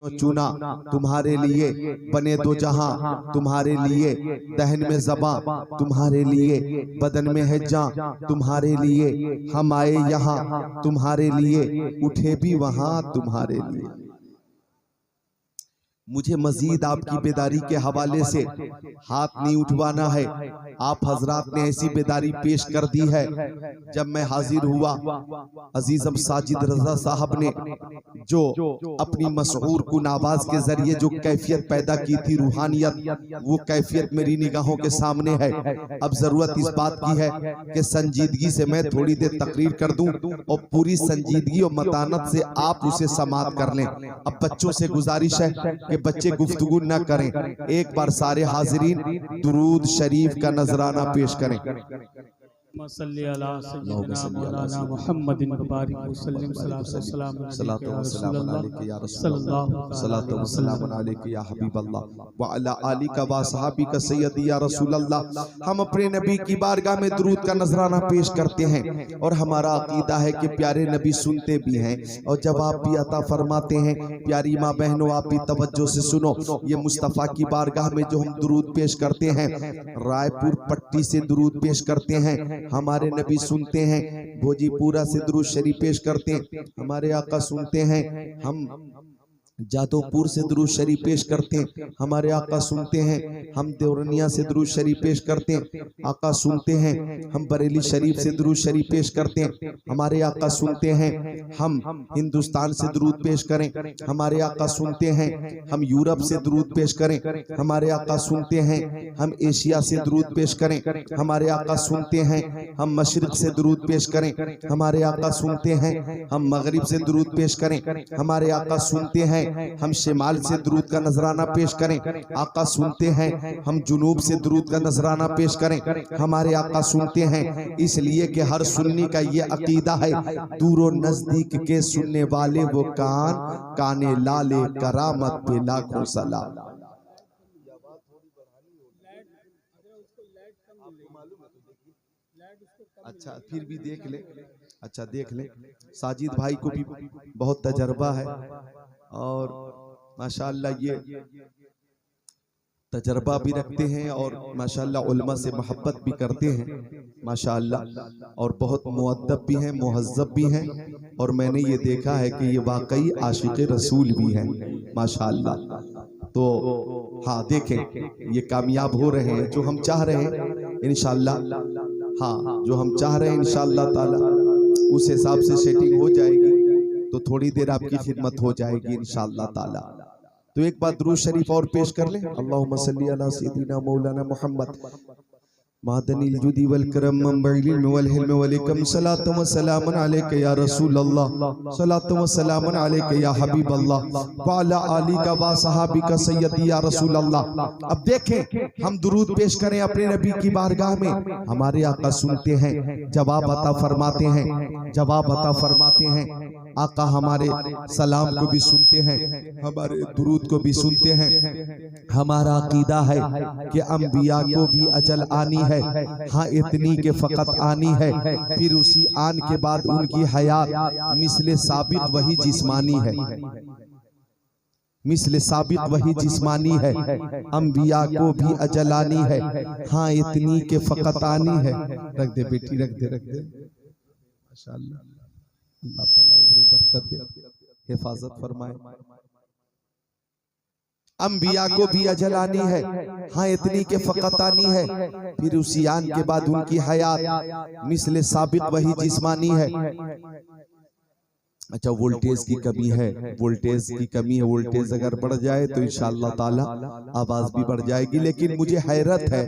चुना तुम्हारे लिए, बने दो जहां तुम्हारे लिए, दहन में ज़बां तुम्हारे लिए, बदन में है जान तुम्हारे लिए, हम आए यहाँ तुम्हारे लिए, उठे भी वहां तुम्हारे लिए। मुझे मजीद आपकी बेदारी के हवाले से हाथ नहीं उठवाना है। आप हजरात ने ऐसी बेदारी पेश कर दी है। जब मैं हाजिर हुआ, अजीजम साजिद रजा साहब ने जो अपनी मशहूर कुन आवाज के जरिए जो कैफियत पैदा की थी, रूहानियत, वो कैफियत मेरी निगाहों के सामने है। अब जरूरत इस बात की है कि संजीदगी से मैं थोड़ी देर तकरीर कर दूं और पूरी संजीदगी और मतानत से आप उसे समात कर लें। अब बच्चों से गुजारिश है कि बच्चे गुफ्तगू न करें। एक बार सारे हाजिरीन दुरूद शरीफ का नजराना पेश करें। हम अपने नबी की बारगाह में दुरूद का नजराना पेश करते हैं और हमारा अकीदा है कि प्यारे नबी सुनते भी हैं और जवाब भी अता फरमाते हैं। प्यारी माँ बहनों, आप भी तवज्जो से सुनो। ये मुस्तफ़ा की बारगाह में जो हम दुरूद पेश करते हैं, रायपुर पट्टी से दुरूद पेश करते हैं, हमारे नबी सुनते हैं। भोजीपुरा से दुरूद शरीफ पेश करते हैं, हमारे आका सुनते हैं। हम जादवपुर से दुरूद शरीफ पेश करते हैं, हमारे आका सुनते हैं। हम देवरनिया से दुरूद शरीफ पेश करते हैं, आका सुनते हैं। हम बरेली शरीफ से दुरूद शरीफ पेश करते हैं, हमारे आका सुनते हैं। हम हिंदुस्तान से दुरूद पेश करें, हमारे आका सुनते हैं। हम यूरोप से दुरूद पेश करें, हमारे आका सुनते हैं। हम एशिया से दुरूद पेश करें, हमारे आका सुनते हैं। हम मशरिक से दुरूद पेश करें, हमारे आका सुनते हैं। हम मगरिब से दुरूद पेश करें, हमारे आका सुनते हैं। हम शिमाल से दुरूद का नजराना पेश करें, आका सुनते हैं। हम जुनूब से दुरूद का नजराना पेश करें, हमारे आका सुनते हैं। इसलिए कि हर सुन्नी का ये अकीदा है, दूरो नजदीक के सुनने वाले वो कान, काने लाले करामत पे लाखों सलाम। अच्छा, फिर भी देख ले, अच्छा देख ले। साजिद भाई को भी बहुत तजर्बा है और माशाअल्लाह ये तजर्बा भी रखते हैं और माशाअल्लाह उलमा से मोहब्बत भी करते हैं माशाअल्लाह, और बहुत मुअद्दब भी हैं, मुहज़्ज़ब भी हैं। और मैंने ये देखा है कि ये वाकई आशिक़ रसूल भी हैं माशाअल्लाह। तो हाँ, देखें ये कामयाब हो रहे हैं जो हम चाह रहे हैं इंशाअल्लाह। हाँ, जो हम चाह रहे हैं इंशाअल्लाह ताला उस हिसाब से सेटिंग हो जाएगी, तो थोड़ी देर आपकी खिदमत हो जाएगी इंशाअल्लाह ताला। तो एक बार दुरूद शरीफ और पेश कर लें। अल्लाहुम्मा सल्ली अला सय्यिदिना मौलाना मुहम्मद मादनिल जुदी वल करम मंबइल वल हिल्म वल इकम, सलातु व सलामुन अलैका या रसूल अल्लाह, सलातु व सलामुन अलैका या हबीब अल्लाह, व अला आलिका व सहाबिका सय्यदी या रसूल अल्लाह। अब देखें, हम दुरूद पेश करें अपने नबी की बारगाह में, हमारे आका सुनते हैं, जवाब अता फरमाते हैं, जवाब अता फरमाते हैं। आका हमारे सलाम को भी सुनते हैं, हमारे दुरूद को भी सुनते हैं। हमारा अकीदा है कि अंबिया को भी अजल आनी है, हाँ इतनी के फकत आनी है, फिर उसी आन के बाद उनकी हयात मिसले साबिक वही जिस्मानी है, मिसले साबिक वही जिस्मानी है। अंबिया को भी अजल आनी है, हाँ इतनी के फकत आनी है। रख दे बेटी, रख दे, रख दे माशाअल्लाह। अल्लाह ताला उम्र बरकत दे, हिफाजत फरमाए। अंबिया को भी अजल आनी है, हाँ इतनी के फकत आनी है, फिर उसी आन के बाद उनकी हयात मिसले साबिक वही जिस्मानी है। अच्छा, वोल्टेज की कमी है, वोल्टेज की कमी है। वोल्टेज अगर बढ़ जाए तो इंशाअल्लाह ताला आवाज भी बढ़ जाएगी। लेकिन मुझे हैरत है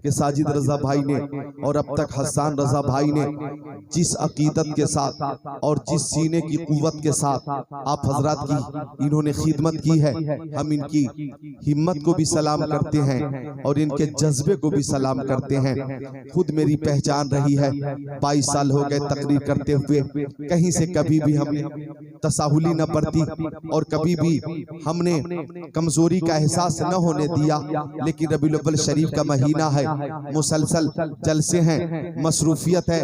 कि साजिद रजा भाई ने और अब तक हसन रजा भाई ने जिस अकीदत के साथ और जिस सीने की कुव्वत के साथ आप हजरात की इन्होंने खिदमत की है, हम इनकी हिम्मत को भी सलाम करते हैं और इनके जज्बे को भी सलाम करते हैं। खुद मेरी पहचान रही है, 22 साल हो गए तकरीर करते हुए, कहीं से कभी भी हम तसाहुली न बरती और कभी भी हमने कमजोरी का एहसास न होने दिया। लेकिन रबीउल अव्वल शरीफ का महीना है, मुसलसल जलसे हैं, मसरूफियत है,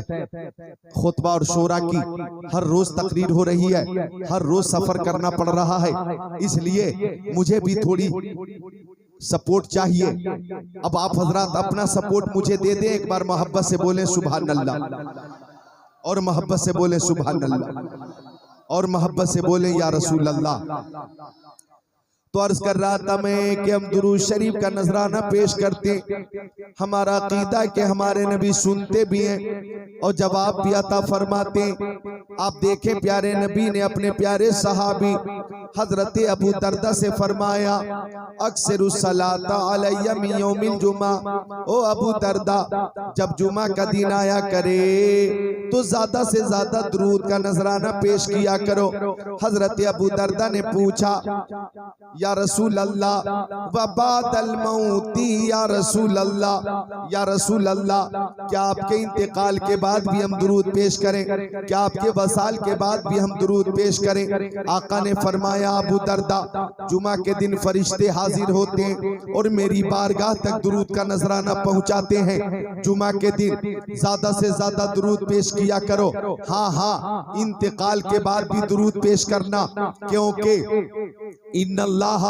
खुतबा और शोरा की हर रोज तकरीर हो रही है, हर रोज सफर करना पड़ रहा है, इसलिए मुझे भी थोड़ी सपोर्ट चाहिए। अब आप हजरात अपना सपोर्ट मुझे दे दें, एक बार मोहब्बत से बोलें सुभान अल्लाह, और मोहब्बत से बोलें सुभान अल्लाह, और मोहब्बत से बोलें या रसूल अल्लाह। तो अर्ज कर रहा था मैं कि हम दुरूद शरीफ का नजराना पेश करते, हमारा अकीदा के हमारे नबी सुनते भी हैं और जवाब भी अता फरमाते। आप देखें प्यारे नबी ने अपने प्यारे सहाबी हजरत अबू दरदा से फरमाया, अक्सरुस सलाता अलैया मिन यौमिल जुमा, ओ अबू दरदा जब जुमा का दिन आया करे तो ज्यादा से ज्यादा दुरूद का नजराना पेश किया करो। हजरत अबू दरदा ने पूछा, या रसूल अल्लाह वबादल मौती, या रसूल अल्लाह, या रसूल अल्लाह, क्या आपके इंतकाल के बाद भी हम दुरूद पेश करें? क्या आपके वसाल के बाद भी हम दुरूद पेश करें? आका ने फरमाया, अबू दरदा जुमा के दिन फरिश्ते हाजिर होते हैं और मेरी बारगाह तक दुरूद का नजराना पहुंचाते हैं। जुमा के दिन ज्यादा से ज्यादा दुरूद पेश किया करो। हाँ हाँ, इंतकाल के बाद भी दुरूद पेश करना, क्योंकि इन्नल्लाह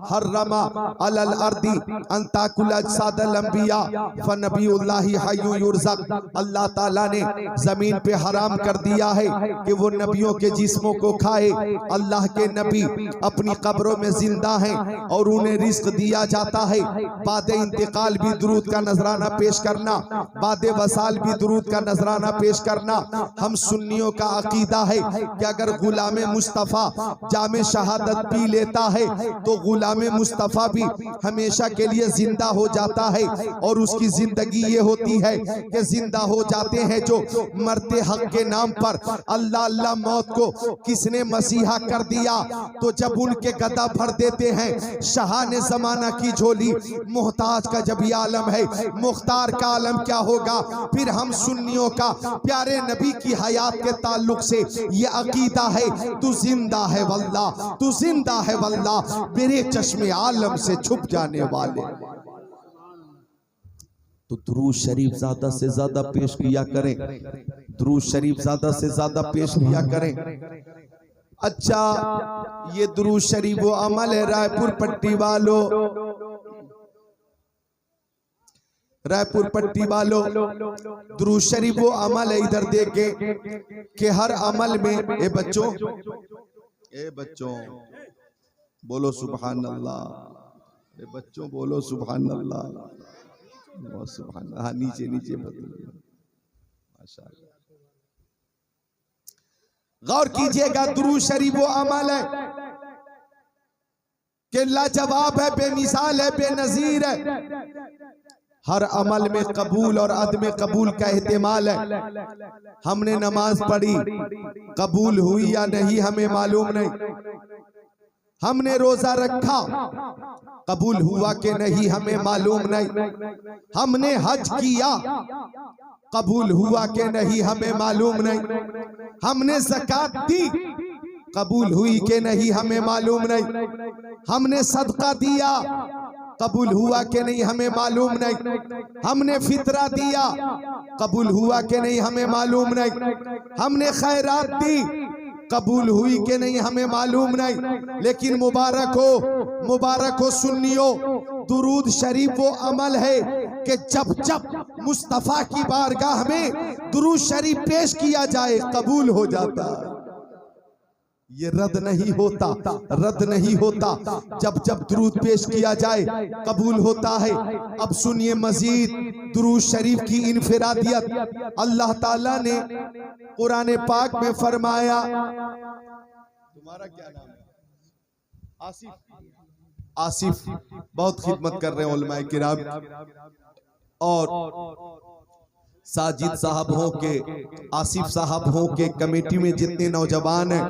हर्रमा अलल अर्दी अन ताकुल अजसादल अंबिया फनबियुल्लाहि हय्युन युरज़क। अल्लाह ताला ने जमीन पे हराम कर दिया है कि वो नबियों के जिस्मों को खाए। अल्लाह के नबी अपनी कब्रों में जिंदा हैं और उन्हें रिस्क दिया जाता है। बाद इंतकाल भी दुरूद का नजराना पेश करना, बाद वसाल भी दुरूद का नजराना पेश करना। हम सुन्नियों का अकीदा है कि अगर गुलाम मुस्तफ़ा जामे शहादत पी लेता है तो गुलाम मुस्तफ़ा भी हमेशा के लिए जिंदा हो जाता है। और उसकी जिंदगी ये होती है कि जिंदा हो जाते हैं जो मरते हक के नाम पर। अल्लाह अल्लाह मौत को किसने मसीहा कर दिया? तो जब उनके गदा भर देते हैं शहाने जमाना की झोली। मोहताज का जब ये आलम है, मुख्तार का आलम क्या होगा? फिर हम सुन्नियों का प्यारे नबी की हयात के ताल्लुक से ये अकीदा है, तू जिंदा है वल्लाह, तू जिंदा है वल्लाह, मेरे चश्मे आलम से छुप जाने वाले। तो दुरूद शरीफ ज्यादा से ज्यादा पेश किया करें, दुरूद शरीफ ज्यादा से ज्यादा पेश किया करें। अच्छा, ये दुरूद शरीफ वो अमल है रायपुर पट्टी वालों, रायपुर पट्टी वालों, दुरूद शरीफ वो अमल है, इधर देखे कि हर अमल में ए बच्चों बोलो सुभान अल्लाह, ए बच्चों बोलो सुभान अल्लाह, सुभान अल्लाह। हाँ, नीचे नीचे माशाअल्लाह। गौर कीजिएगा, दुरूद शरीफ वो अमल है कि लाजवाब है, बेमिसाल है, बेनजीर है। हर अमल में कबूल और अदम कबूल का एहतिमाल है। हमने नमाज पढ़ी, कबूल हुई या नहीं हमें मालूम नहीं। हमने रोजा रखा, कबूल हुआ कि नहीं हमें मालूम नहीं। हमने हज किया, कबूल हुआ कि नहीं हमें मालूम नहीं। हमने ज़कात दी, कबूल हुई कि नहीं हमें मालूम नहीं। हमने सदका दिया, कबूल हुआ कि नहीं हमें मालूम नहीं। हमने फितरा दिया, कबूल हुआ कि नहीं हमें मालूम नहीं। हमने खैरात दी, कबूल हुई कि नहीं हमें मालूम नहीं। लेकिन मुबारक हो सुन्नियों, दुरूद शरीफ वो अमल है कि जब जब मुस्तफ़ा की बारगाह में दुरूद शरीफ पेश किया जाए कबूल हो जाता। ये रद्द नहीं होता, रद्द नहीं होता। जब जब दुरूद पेश किया जाए कबूल होता है। अब सुनिए मजीद दुरूद शरीफ की इनफिरादियत। अल्लाह ताला ने कुरान पाक में फरमाया, तुम्हारा क्या नाम है? आसिफ बहुत खिदमत कर रहे हैं उलमाए किराम, और साजिद साहब हो के, आसिफ साहब हो के, कमेटी में जितने नौजवान हैं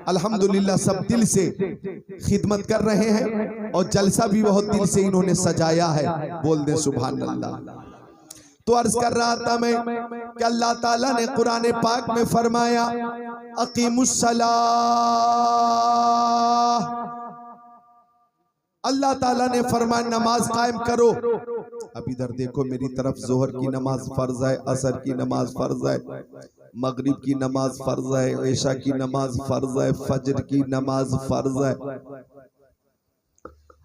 अल्हम्दुलिल्लाह सब दिल से खिदमत कर रहे हैं और जलसा भी बहुत दिल से इन्होंने सजाया है। बोल दे सुभान अल्लाह। तो अर्ज कर रहा था मैं कि अल्लाह ताला ने कुरान पाक में फरमाया अकीमुस्सलाह, अल्लाह ताला ने फरमाया नमाज कायम करो। अब इधर देखो मेरी तरफ, जोहर की नमाज फर्ज है, असर की नमाज फर्ज है, मगरिब की नमाज फर्ज है, ईशा की नमाज फर्ज है, फजर की नमाज फर्ज है।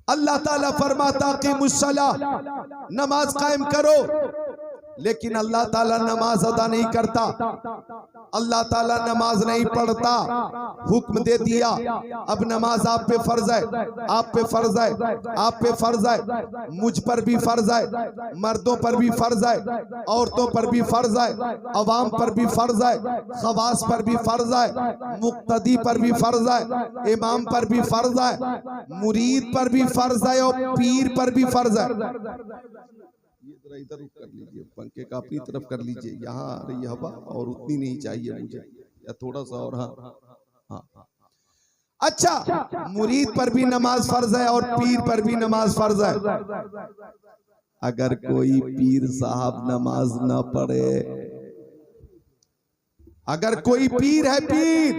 अल्लाह ताला फरमाता कि मुस्सला, नमाज कायम करो, लेकिन अल्लाह ताला नमाज अदा नहीं करता, अल्लाह ताला नमाज नहीं पढ़ता। हुक्म दे दिया अब नमाज आप पे फर्ज है, आप पे फर्ज है, आप पे फर्ज है, मुझ पर भी फर्ज है, मर्दों पर भी फर्ज है, औरतों पर भी फर्ज है, अवाम पर भी फर्ज है, खवास पर भी फर्ज है, मुक्तदी पर भी फर्ज है, इमाम पर भी फर्ज है, मुरीद पर भी फर्ज है और पीर पर भी फर्ज है। इधर कर लीजिए, पंखे का अपनी तरफ कर लीजिए, यहाँ आ रही हवा और उतनी नहीं चाहिए मुझे, या थोड़ा सा और। हाँ हाँ अच्छा, मुरीद पर भी नमाज फर्ज है और पीर पर भी नमाज फर्ज है। अगर कोई पीर साहब नमाज ना पढ़े, अगर कोई पीर है, पीर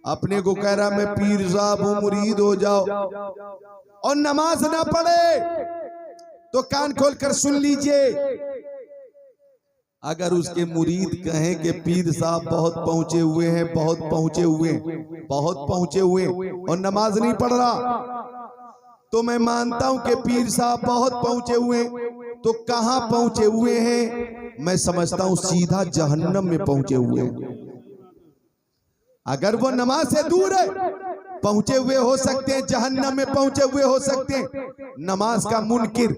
अपने को कह रहा मैं पीर साहब हूं, मुरीद हो जाओ, और नमाज ना पढ़े तो कान खोलकर सुन लीजिए, अगर उसके मुरीद कहें कि पीर साहब बहुत पहुंचे हुए हैं, बहुत पहुंचे हुए, बहुत पहुंचे हुए और नमाज नहीं पढ़ रहा, तो मैं मानता हूं कि पीर साहब बहुत पहुंचे हुए, तो कहां पहुंचे हुए हैं? मैं समझता हूं सीधा जहन्नम में पहुंचे हुए हैं। अगर वो नमाज से दूर है, पहुंचे हुए हो सकते हैं, जहन्नम में पहुंचे हुए हो सकते हैं। नमाज का मुनकिर,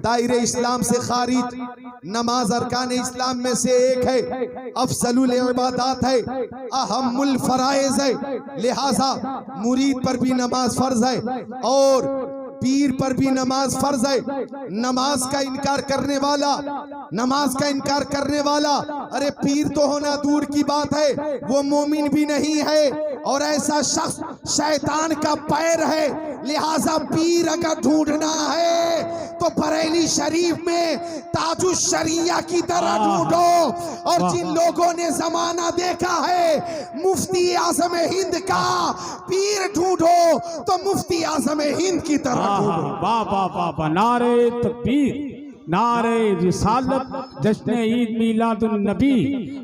दायरे इस्लाम से खारिज, नमाज अरकान इस्लाम में से एक है, अफजलुल इबादात है, अहम्मुल फराइज है, लिहाजा मुरीद पर भी नमाज फर्ज है और पीर पर भी नमाज फर्ज है। नमाज का इनकार करने वाला, नमाज का इनकार करने वाला, अरे पीर तो होना दूर की बात है, वो मोमिन भी नहीं है, और ऐसा शख्स शैतान का पैर है। लिहाजा पीर अगर ढूंढना है तो बरेली शरीफ में ताजुश शरिया की तरह ढूंढो, और जिन लोगों ने जमाना देखा है मुफ्ती आजम हिंद का, पीर ढूंढो तो मुफ्ती आजम हिंद की तरह ढूंढो। नारे तकबीर, नारे रिसालत, जश्न ईद मिलादुन नबी,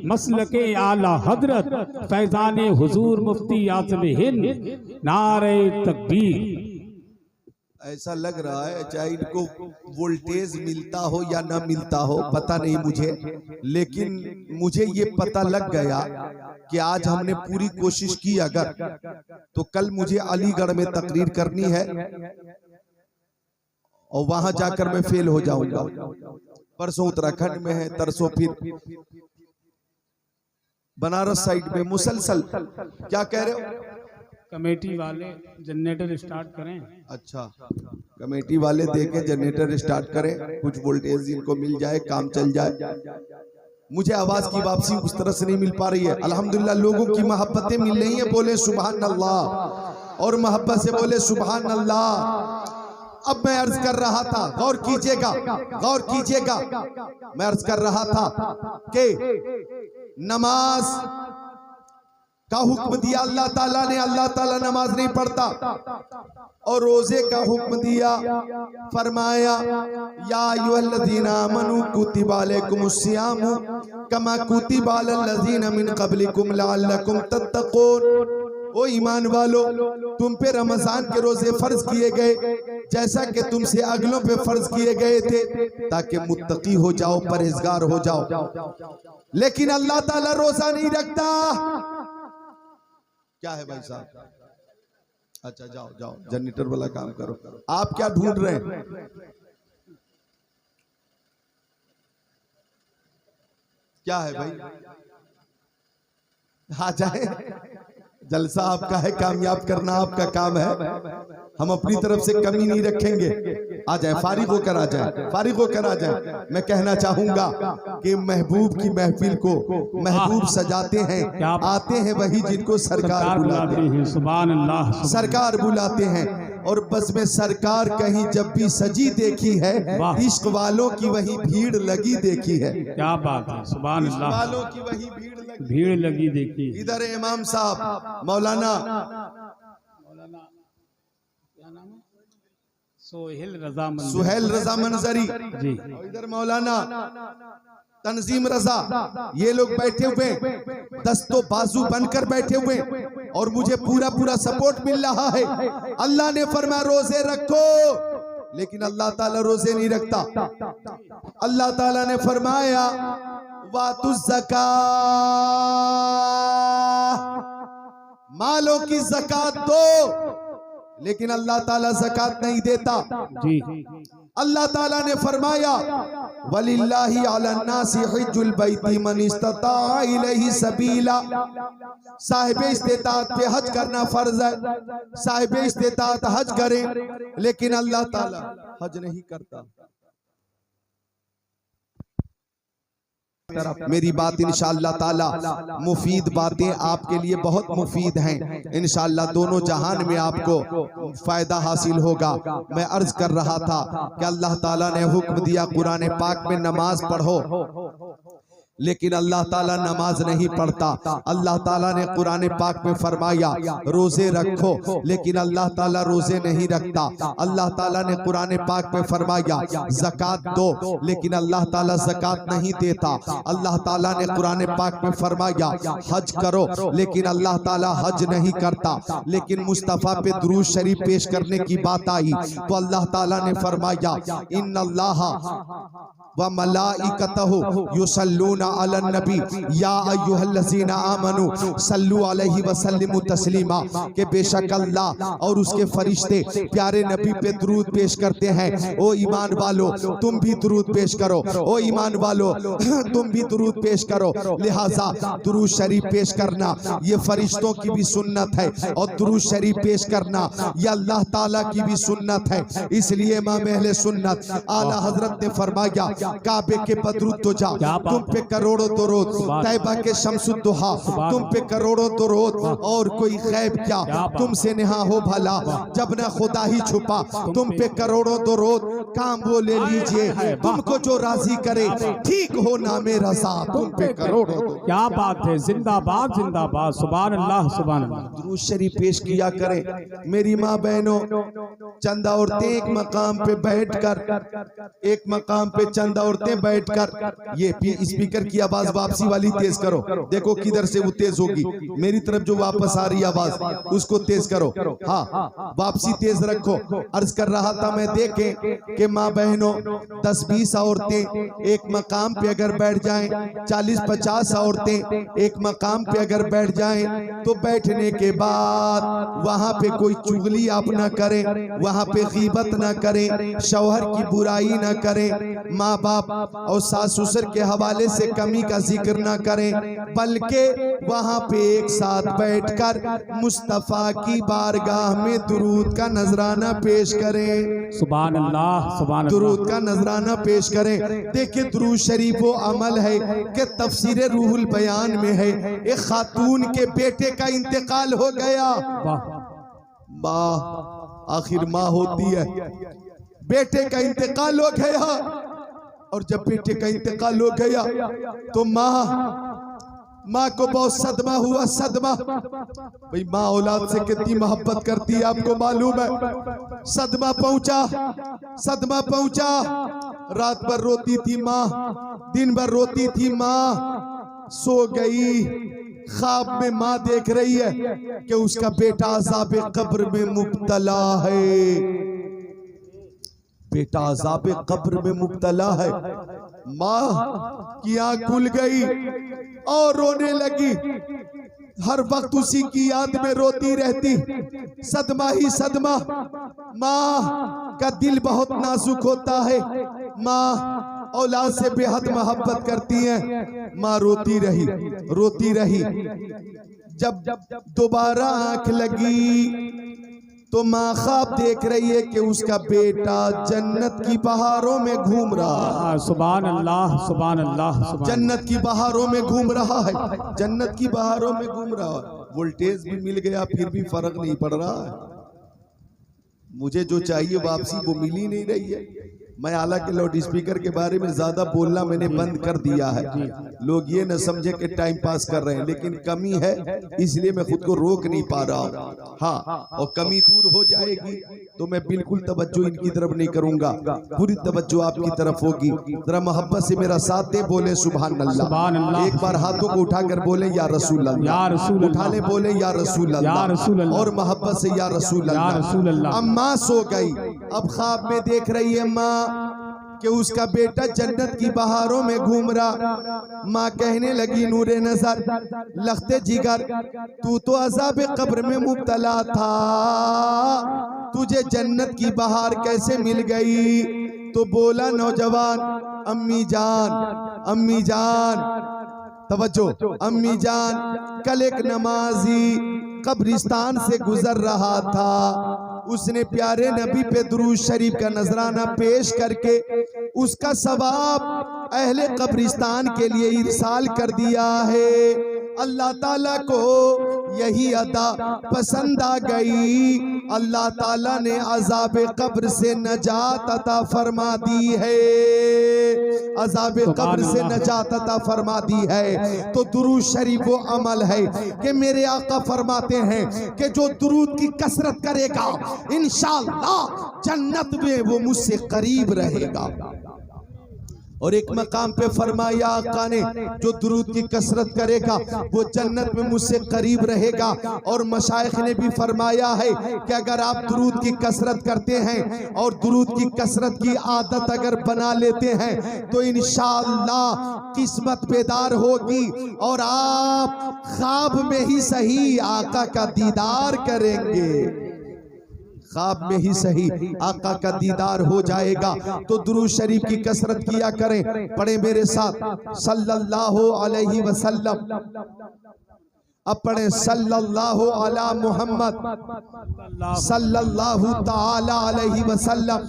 मसलके आला हजरत, फैजान हुजूर मुफ्ती आज़म हिंद, नारे तकबीर। ऐसा लग रहा है चाहे इनको वोल्टेज मिलता हो या ना मिलता हो पता नहीं मुझे, लेकिन मुझे ये पता लग गया कि आज हमने पूरी कोशिश की अगर, तो कल मुझे अलीगढ़ में तकरीर करनी है और वहां जाकर मैं फेल हो जाऊंगा। परसों उत्तराखंड में है, तरसों फिर बनारस साइड में मुसलसल। क्या कह रहे हो? कमेटी वाले जनरेटर स्टार्ट करें। अच्छा, कमेटी वाले देके जनरेटर स्टार्ट करें, कुछ वोल्टेज इनको मिल जाए, काम चल जाए। मुझे आवाज की वापसी उस तरह से नहीं मिल पा रही है। अल्हम्दुलिल्लाह लोगों की मोहब्बतें मिल रही है, बोले सुभान अल्लाह, और मोहब्बत से बोले सुभान अल्लाह। अब मैं अर्ज कर रहा था, गौर कीजिएगा, गौर कीजिएगा, मैं अर्ज कर रहा था कि नमाज का हुक्म दिया अल्लाह ताला ने, अल्लाह ताला नमाज नहीं पढ़ता, और रोजे का हुक्म दिया, फरमाया या अय्युहल्लज़ीना आमनू कुतिबा अलैकुमुस्सियामु कमा कुतिबा अलल्लज़ीना मिन क़ब्लिकुम लअल्लकुम तत्तक़ून। ओ ईमान वालो, तुम पे रमजान के रोजे फर्ज किए गए जैसा कि तुमसे अगलों पे फर्ज किए गए थे, ताकि मुत्तकी हो जाओ, परहेजगार हो जाओ। लेकिन अल्लाह ताला रोजा नहीं रखता। क्या है भाई साहब? अच्छा जाओ जाओ, जनरेटर वाला काम करो। आप क्या ढूंढ रहे हैं? क्या है भाई? आ जाए, जलसा आपका है, कामयाब करना आपका काम है, हम अपनी तरफ से कमी नहीं रखेंगे। आ जाए, फारिग होकर आ जाए, फारिग होकर आ जाए। मैं कहना चाहूंगा कि महबूब की महफिल को महबूब सजाते हैं, आते हैं वही जिनको सरकार बुलाते हैं। सुभान अल्लाह, सरकार बुलाते हैं। और बस में सरकार कहीं जब भी सजी देखी है, इश्क वालों की वही भीड़ लगी देखी है। क्या बात है, सुभान इश्क अल्लाह। वालों की वही भीड़ लगी देखी। इधर इमाम साहब मौलाना क्या नाम है, सुहेल रजा मंजरी जी, और इधर मौलाना तंजीम रजा, ये लोग बैठे हुए दस्तों बाजू बनकर बैठे हुए और मुझे पूरा पूरा सपोर्ट मिल रहा है। अल्लाह ने फरमाया रोजे रखो, लेकिन अल्लाह ताला रोजे नहीं रखता। अल्लाह ताला ने फरमाया वातु ज़कात, मालों की ज़कात दो, लेकिन अल्लाह ताला ज़कात नहीं देता जी। अल्लाह ताला ने फरमाया वलिल्लाहि अलन्नासि हिज्जुल बैति मन इस्तता इलैहि सबीला, साहिब इस्तिताअत पे हज करना फर्ज है, साहिब इस्तिताअत हज करें, लेकिन अल्लाह ताला हज नहीं करता। मेरी बात इंशाअल्लाह ताला मुफीद बातें आपके लिए बहुत मुफीद हैं, इंशाअल्लाह दोनों जहान में आपको फायदा हासिल होगा। मैं अर्ज कर रहा था कि अल्लाह ताला ने हुक्म दिया कुरान पाक में नमाज पढ़ो, लेकिन अल्लाह ताला नमाज नहीं पढ़ता। अल्लाह ताला ने कुरान पाक में फरमाया रोजे रखो, लेकिन अल्लाह ताला रोजे नहीं रखता। अल्लाह ताला ने कुरान पाक में फरमाया ज़कात दो, लेकिन अल्लाह ताला ज़कात नहीं देता। अल्लाह ताला ने कुरान पाक में फरमाया हज करो, लेकिन अल्लाह ताला हज नहीं करता। लेकिन मुस्तफ़ा पे दुरूद शरीफ पेश करने की बात आई तो अल्लाह ताला ने फरमाया इन्नल्लाह व मलाइकतहु युसल्लूना अलन नबी या अय्युहल्लज़ीना आमनू सल्लु अलैहि व सल्लिमू तस्लीमा, के बेशक अल्लाह और उसके फरिश्ते प्यारे नबी पे दुरूद पेश करते हैं। ओ ईमान वालो तुम भी दुरूद पेश करो, ओ ईमान वालो तुम भी दुरूद पेश करो। लिहाजा दुरूद शरीफ पेश करना ये फरिश्तों की भी सुन्नत है और दुरूद शरीफ पेश करना ये अल्लाह ताला की भी सुन्नत है। इसलिए इमाम अहले सुन्नत आला हजरत ने फरमाया काबे के बदरुद तो जा, तुम पे करोड़ों दुरूद, तैबा के शम्सुद्दुहा तुम पे करोड़ों दुरूद, और कोई गैब क्या तुमसे नेहा हो भला, जब न खुदा ही छुपा तुम पे करोड़ों दुरूद, काम वो ले लीजिए तुमको जो राजी करे, ठीक हो नामे रजा तुम पे करोड़ों। क्या बात है, जिंदाबाद जिंदाबाद, सुभान अल्लाह सुभान अल्लाह। दुरूद शरीफ पेश किया करें। मेरी माँ बहनों, चंद औरतें एक मकाम पे बैठकर, एक मकाम पे चंद औरतें बैठकर, ये स्पीकर की आवाज वापसी वाली तेज करो, देखो किधर से वो तेज होगी, मेरी तरफ जो वापस आ रही आवाज उसको तेज करो, हाँ वापसी तेज रखो। अर्ज कर रहा था मैं, देखें कि माँ बहनों 10-20 औरतें एक मकाम पे अगर बैठ जाएं, 40-50 औरतें एक मकाम पे अगर बैठ जाएं, तो बैठने के बाद वहां पे कोई चुगली आप ना करें, वहां पे गीबत ना करें, शौहर की बुराई ना करें, माँ बाप और सास ससुर के हवाले से कमी का जिक्र ना करें, बल्कि वहां पे एक साथ बैठकर मुस्तफा की बारगाह में दुरूद का नजराना पेश करें। सुभान अल्लाह सुभान अल्लाह। दुरूद का नजराना पेश करें। देखिए दुरूद शरीफ वो अमल है कि तफसीर रूहुल बयान में है, एक खातून के बेटे का इंतकाल हो गया, माँ आखिर माँ होती है, बेटे का इंतकाल हो गया, और जब बेटे का इंतकाल हो गया तो माँ को बहुत सदमा हुआ, सदमा। भाई माँ औलाद से कितनी मोहब्बत करती है आपको मालूम है। सदमा पहुंचा, सदमा पहुंचा, रात भर रोती थी माँ, दिन भर रोती थी माँ, सो गई, ख्वाब में माँ देख रही है कि उसका बेटा अज़ाब कब्र में मुब्तला है, बेटा अज़ाब कब्र में मुब्तला है। माँ की आंख खुल गई और रोने लगी, हर वक्त उसी की याद में रोती रहती, सदमा ही सदमा। माँ का दिल बहुत नाजुक होता है, माँ औलाद से बेहद मोहब्बत करती है। माँ रोती रही, रोती रही। जब दोबारा आंख लगी तो माँ ख्वाब देख रही है कि उसका बेटा जन्नत की बहारों में घूम रहा है। सुभान अल्लाह सुभान अल्लाह। जन्नत की बहारों में घूम रहा है, जन्नत की बहारों में घूम रहा है। वोल्टेज भी मिल गया फिर भी फर्क नहीं पड़ रहा है। मुझे जो चाहिए वापसी वो मिल ही नहीं रही है। मैं हालांकि लाउड स्पीकर के बारे में ज्यादा बोलना मैंने बंद कर दिया है, लोग ये न समझे कि टाइम पास कर रहे हैं, लेकिन कमी है इसलिए मैं खुद को रोक नहीं पा रहा हूँ। हाँ, और कमी दूर हो जाएगी तो मैं बिल्कुल तवज्जो इनकी तरफ नहीं करूंगा, पूरी तवज्जो आपकी तरफ होगी। जरा मोहब्बत से मेरा साथ दे, बोले सुभान अल्लाह। एक बार हाथों को उठाकर बोले या रसूल अल्लाह, उठा ले बोले या रसूल अल्लाह, और मोहब्बत से या रसूल अल्लाह। अम्मा सो गई, अब ख्वाब में देख रही है माँ कि उसका बेटा जन्नत की बहारों में घूम रहा। माँ कहने लगी नूरे नजर, लखते जिगर, तू तो अज़ाब कब्र में मुब्तला था, तुझे जन्नत की बहार कैसे मिल गई? तो बोला नौजवान, अम्मी जान, अम्मी जान, तवज्जो, अम्मी जान, कल एक नमाजी कब्रिस्तान से गुजर रहा था, उसने प्यारे नबी पे दुरूद शरीफ का नजराना पेश करके उसका सवाब अहले कब्रिस्तान के लिए इरसाल कर दिया है। अल्लाह ताला को यही अदा पसंद आ गई, अल्लाह ताला ने अज़ाब कब्र से नजात अता फरमा दी है, अज़ाब कब्र से नजात अता फरमा दी है। तो दुरूद शरीफ वो अमल है कि मेरे आका फरमाते हैं कि जो दुरूद की कसरत करेगा इंशाअल्लाह जन्नत में वो मुझसे करीब रहेगा। और एक मकाम पे फरमाया आका ने, जो दुरूद की कसरत करेगा वो जन्नत में मुझसे करीब रहेगा। और मशाइख ने भी फरमाया है कि अगर आप दुरूद की कसरत करते हैं और दुरूद की कसरत की आदत अगर बना लेते हैं तो इंशाअल्लाह किस्मत बेदार होगी और आप ख्वाब में ही सही आका का दीदार करेंगे, ख्वाब में ही सही आका का दीदार हो जाएगा। तो दुरूद शरीफ की कसरत किया करें, पढ़े मेरे साथ सल्लल्लाहु अलैहि वसल्लम, अपने सल्लल्लाहु अला मुहम्मद सल्लल्लाहु ताला अलैहि वसल्लम,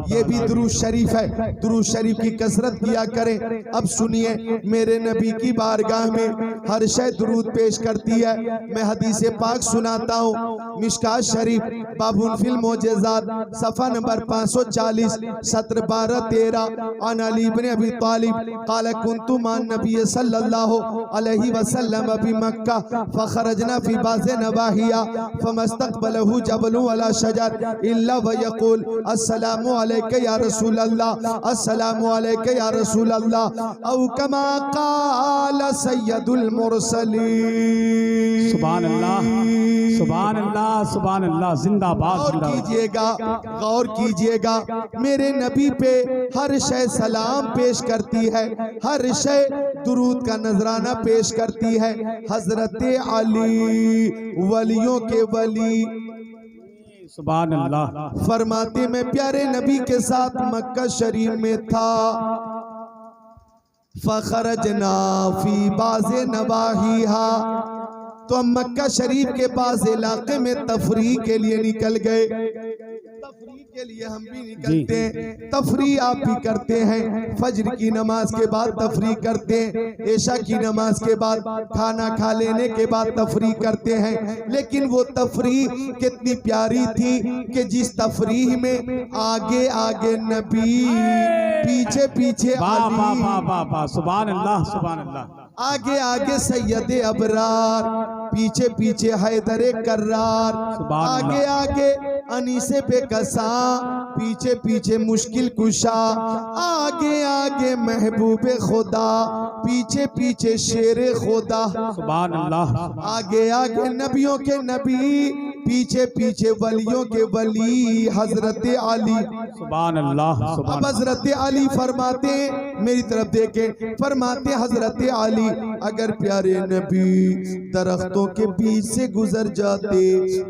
ये भी दुरूद शरीफ है। दुरूद शरीफ की कसरत किया करें। अब सुनिए, मेरे नबी की बारगाह में हर शय दुरूद पेश करती है। मैं हदीस पाक सुनाता हूँ, मिशकात शरीफ बाबुल फिल मोजेज़ात सफ़ा नंबर 540 सत्र 12-13 अन अली इब्न अबी तालिब क़ाल कुन्तु मान नबी सल्लल्लाहु अलैहि वसल्लम अबी मक्का फखरजना फी बाज़े नवाहिया फमस्तक़बलहु जबलु अला शजर इल्ला व यक़ूल अस्सलामु अलैका या रसूल अल्लाह, अस्सलामु अलैका या रसूल अल्लाह, औ कमा क़ाल सय्यदुल मुरसलीन। सुभान अल्लाह, सुभान अल्लाह, सुभान अल्लाह, जिंदाबाद। गौर कीजिएगा, गौर कीजिएगा, मेरे नबी पे हर शय सलाम पेश करती है, हर शय दुरूद का नजराना पेश करती है। हजरत अली वलियों के वली, सुभान अल्लाह, फरमाते मैं प्यारे नबी के साथ मक्का शरीफ में था, फखरजना फी बाज़े नवाहिहा, तो हम मक्का शरीफ के पास इलाके में तफरीह के लिए निकल गए। तफरीह के लिए हम भी निकलते हैं, तफरीह आप भी करते हैं, फजर की नमाज के बाद तफरीह करते हैं, ऐशा की नमाज के बाद खाना खा लेने के बाद तफरीह करते हैं। लेकिन वो तफरीह कितनी प्यारी थी कि जिस तफरीह में आगे आगे नबी, पीछे पीछे अली, सुभान अल्लाह, सुभान अल्लाह, आगे आगे सैयद अबरार, पीछे पीछे हैदर कर्रार, आगे आगे अनीसे बेकसा, पीछे पीछे मुश्किल कुशा, आगे आगे महबूबे खुदा, पीछे पीछे शेरे खुदा, सुभान अल्लाह, आगे आगे नबियों के नबी, पीछे पीछे वलियों के वली, हजरत अली, सुभान अल्लाह। अब हजरत अली फरमाते, मेरी तरफ देखे, फरमाते हजरत अली, अगर प्यारे नबी दरख्तों के बीच से गुजर जाते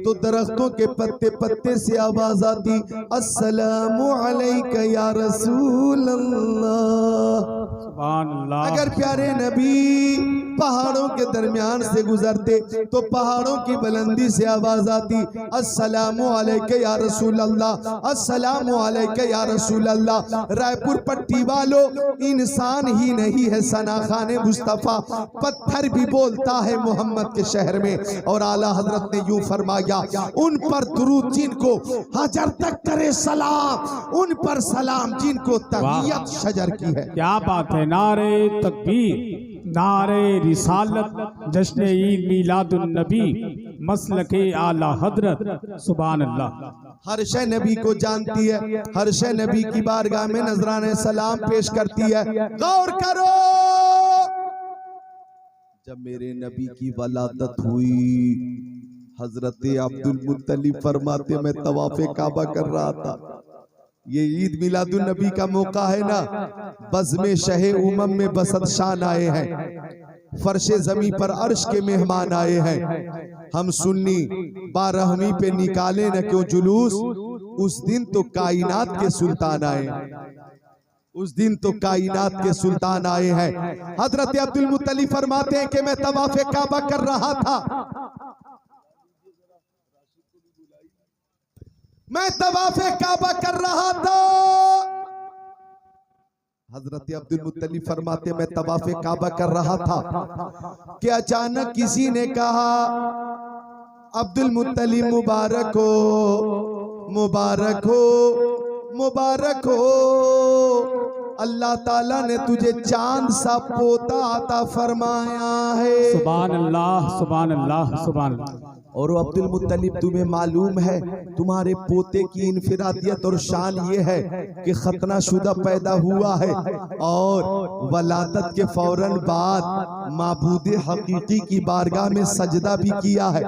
तो दरख्तों के पत्ते पत्ते से आवाज आती, अस्सलामु अलैका या रसूल अल्लाह। सुभान अल्लाह। अगर प्यारे नबी पहाड़ों के दरमियान से गुजरते तो पहाड़ों की बुलंदी से आवाज आती, अस्सलामु अलैका या रसूल अल्लाह, अस्सलामु अलैका या रसूल अल्लाह। रायपुर पट्टी वालों, इंसान ही नहीं है सना खान मुस्तफा, पत्थर भी बोलता है मोहम्मद के शहर में। और आला हजरत ने यूं फरमाया, उन पर दुरूद जिनको हजर तक करे सलाम, उन पर सलाम जिनको तहियत शजर की है। क्या बात है। नारे तकबीर, नारे रिसालत, जश्न ईद मीलादुन नबी, मसलके आला हजरत, सुभान अल्लाह। हर शय नबी को जानती है, हर शय नबी की बारगाह में नजराने सलाम पेश करती है। गौर करो, जब मेरे नबी की वलादत हुई, हजरत अब्दुल मुत्तलिब फरमाते मैं तवाफे काबा कर रहा था। ये ईद मिलादुन नबी का मौका है ना, बज़्मे शहे उमम में बसत शान आए हैं, फर्शे जमी पर अर्श के मेहमान आए हैं। हम सुन्नी 12वीं पे निकाले न क्यों जुलूस, उस दिन तो कायनात के सुल्तान आए, उस दिन तो कायनात के सुल्तान आए हैं। हजरत अब्दुल मुत्तलिब फरमाते हैं कि मैं तवाफे काबा कर रहा था, मैं तवाफे काबा कर रहा था। हजरत अब्दुल मुत्तलिब फरमाते मैं तवाफे काबा कर रहा था कि अचानक किसी ने कहा, अब्दुल मुत्तलिब मुबारक हो, मुबारक हो, मुबारक हो, अल्लाह ताला ने तुझे चांद सा पोता अता फरमाया है। सुभान अल्लाह, सुभान अल्लाह, सुभान अल्लाह। और अब्दुल मुत्तलिब तुम्हें मालूम है तुम्हारे पोते की इनफिरादियत और शान ये है कि खतना शुदा पैदा हुआ है और वलादत के फौरन बाद माबूद हकीकी की बारगाह में सजदा भी किया है।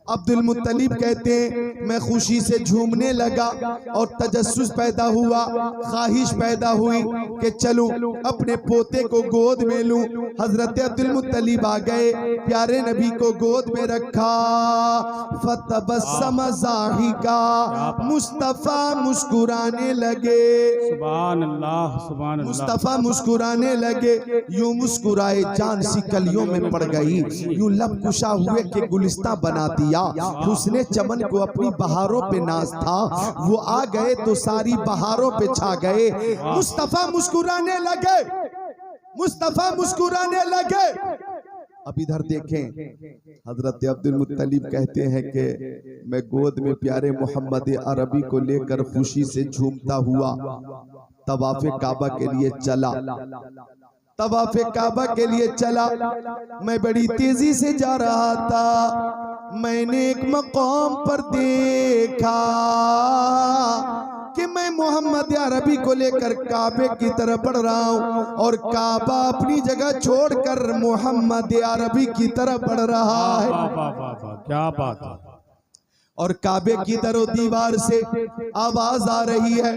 अब्दुल मुत्तलिब कहते हैं मैं खुशी से झूमने लगा और तजस्सुस पैदा हुआ, ख्वाहिश पैदा हुई कि चलूं अपने पोते को गोद में लूं। हजरत अब्दुल मुत्तलिब आ गए, प्यारे नबी को गोद में रखा, फतबस्सम ज़ाहिका, मुस्तफा मुस्कुराने लगे। सुभान अल्लाह, सुभान अल्लाह। मुस्तफा मुस्कुराने लगे, यूं मुस्कुराए जान सी कलियों में पड़ गई, यूं लब कुशा हुए के गुलिस्ता बना दिया। हुस्ने चमन को अपनी बहारों पे नाज था, वो आ गए तो सारी बहारों पे छा गए। मुस्तफा मुस्कुराने लगे, मुस्तफा मुस्कुराने लगे। अब इधर देखें, हजरत अब्दुल मुत्तलिब कहते हैं कि मैं गोद में प्यारे मोहम्मद अरबी को लेकर खुशी से झूमता हुआ तवाफे काबा के लिए चला, तवाफे काबा के लिए चला। मैं बड़ी तेजी से जा रहा था, मैंने एक मकाम पर देखा कि मैं मोहम्मद अरबी को लेकर काबे की तरफ बढ़ रहा हूँ और काबा अपनी जगह छोड़कर मोहम्मद अरबी की तरफ बढ़ रहा है। वाह वाह वाह वाह, क्या बात है। और काबे की दरो दीवार से आवाज आ रही है,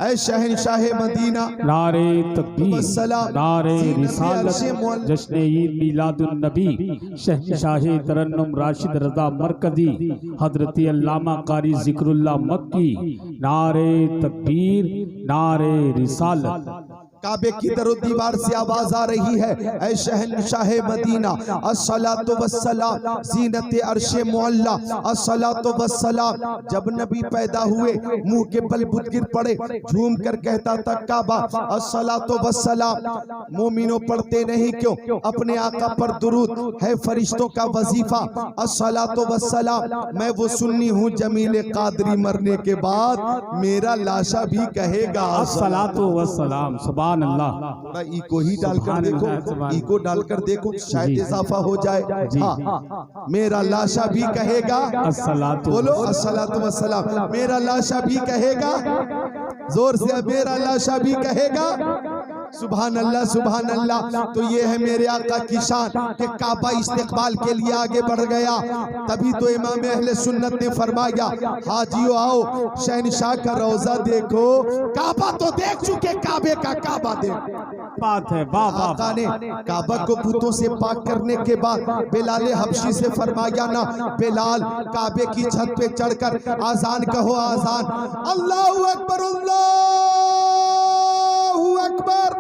ऐ शहंशाह मदीना, नारे तकबीर, नारे रिसालत, जश्न ईद मीलादुन नबी, शहंशाह तरन्नुम राशिद रज़ा मरकज़ी, हजरत अल्लामा कारी ज़िक्रुल्लाह मक्की, नारे तकबीर, नारे रिसालत। काबे की दरो दीवार से आवाज आ रही है, ऐ शहंशाह मदीना, अस्सलातु वस्सलाम, ज़ीनत अर्शे मुअल्ला, अस्सलातु वस्सलाम। जब नबी पैदा हुए मुंह के बल बुत गिर पड़े, झूम कर कहता था काबा अस्सलातु वस्सलाम। मोमिनो पढ़ते नहीं क्यों, अपने आका पर दुरूद है फरिश्तों का वजीफा, अस्सलातु वस्सलाम। मैं वो सुन्नी हूँ जमील कादरी, मरने के बाद मेरा लाशा भी कहेगा अस्सलातु वस्सलाम। सुभान अल्लाह। इको ही डालकर देखो, इको डालकर देखो, शायद इजाफा हो जाए। हाँ, मेरा लाशा भी कहेगा अस्सलातु, बोलो अस्सलातु वस्सलाम। मेरा लाशा भी कहेगा, जोर से, मेरा लाशा भी कहेगा सुभान अल्लाह, सुभान अल्लाह। तो ये है मेरे आका की शान कि काबा इस्तिकबाल के लिए आगे बढ़ गया। तभी तो इमाम अहले सुन्नत ने फरमाया, हाजियो आओ शहंशाह का रोजा देखो, काबा तो देख चुके, काबे का काबा देखो। बात है, वाह वाह। आका ने काबा को पुतों से पाक करने के बाद बिलाल हबशी से फरमाया ना, बिलाल काबे की छत पे चढ़कर आजान कहो, आजान, अल्लाहू अकबर, अल्लाहू अकबर,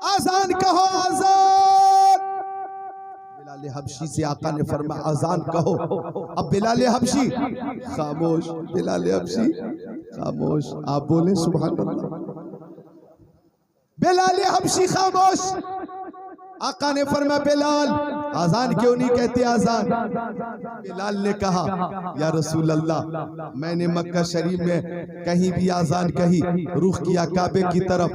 आजान कहो, आजान। बिलाल हबशी से आका ने फरमाया अजान कहो। अब बिलाल हबशी खामोश, बिलाल हबशी खामोश। आप बोले सुभान अल्लाह। बिलाल हबशी खामोश। आका ने फरमाया बिलाल आजान क्यों नहीं कहते आजान? बिलाल ने कहा या रसूल अल्लाह, मैंने मक्का शरीफ में कहीं भी आजान कही रुख किया काबे की तरफ,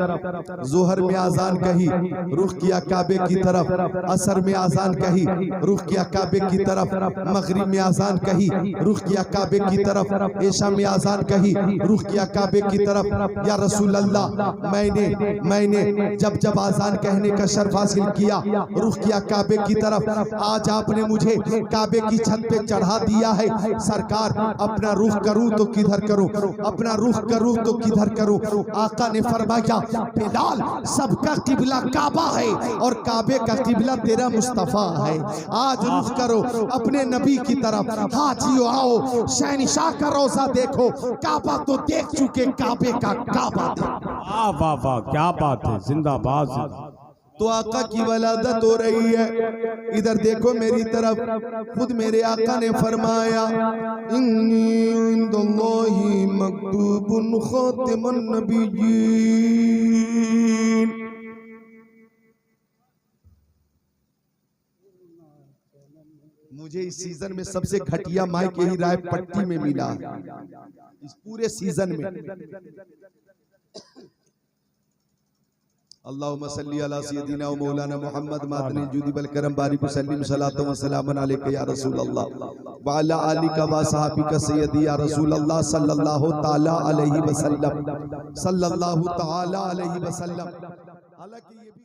जोहर में आजान कही रुख किया काबे की तरफ, असर में आजान कही रुख किया काबे की तरफ, मगरिब में आजान कही रुख किया काबे की तरफ, ऐशा में आजान कही रुख किया काबे की तरफ। या रसूल अल्लाह, मैंने जब जब आजान कहने का शर्फ हासिल किया रुख किया काबे की तरफ, आज आपने मुझे काबे की छत पे चढ़ा दिया है। सरकार अपना रुख करूं तो किधर करूं, अपना रुख करूं तो किधर करूं? आका ने फरमाया बिलाल सबका किबला काबा है और काबे का किबला तेरा मुस्तफा है। आज रुख करो अपने नबी की तरफ। हाजियो आओ शहनशाह का रोजा देखो, काबा तो देख चुके, काबे का काबा देखो। वाह वाह वाह, क्या बात है, जिंदाबाद। तो आका की वलादत हो रही है। इधर देखो मेरी तरफ, खुद मेरे आका ने फरमाया इन्नी इंदल्लाहि मक्तूबुन खातिमुन नबिय्यीन। मुझे इस सीजन में सबसे घटिया माइक यही रायपट्टी में मिला, इस पूरे सीजन में। अल्लाहुम्मा सल्ली अला सय्यदिना व मौलाना मुहम्मद मादनी जुदी बल करम बारिक वसल्लिम सलातो व सलामन अलैका या रसूल अल्लाह व अला आलिका व सहाबिका सय्यदी या रसूल अल्लाह सल्लल्लाहु ताला अलैहि वसल्लम, सल्लल्लाहु ताला अलैहि वसल्लम। हालांकि ये भी